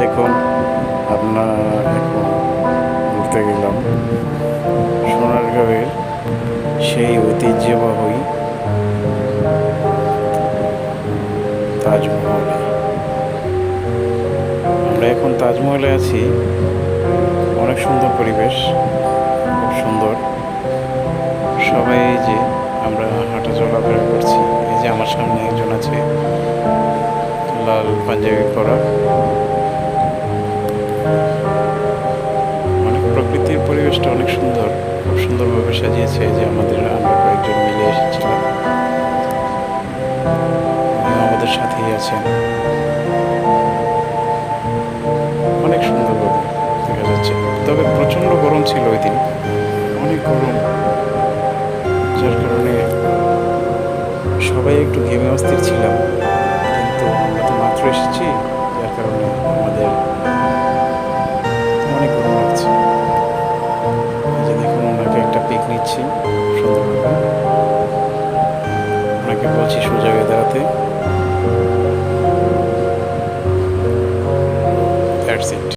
দেখুন, আমরা এখন ঘুরতে গেলাম সোনারগাঁওয়ের সেই ঐতিহ্যবাহী তাজমহলে। আমরা এখন তাজমহলে আছি। অনেক সুন্দর পরিবেশ, খুব সুন্দর। সবাই এই যে আমরা হাঁটা চলাফেরা করছি, এই যে আমার সামনে একজন আছে লাল পাঞ্জাবি পরা। প্রকৃতির পরিবেশটা অনেক সুন্দর, খুব সুন্দরভাবে সাজিয়েছে। যে আমরা কয়েকজন মিলে এসেছিলাম, আমাদের সাথেই আছেন। অনেক সুন্দরভাবে দেখা যাচ্ছে, তবে প্রচণ্ড গরম ছিল ওই দিন, অনেক গরম, যার কারণে সবাই একটু ঘেমে অস্থির ছিলাম। কিন্তু আমরা তো মাত্র এসেছি, যার কারণে আমাদের অনেক গরম লাগছে। এই যে দেখুন, ওনাকে একটা পিক নিচ্ছি সুন্দরভাবে, ওনাকে বলছি সোজা হয়ে দাঁড়াতে।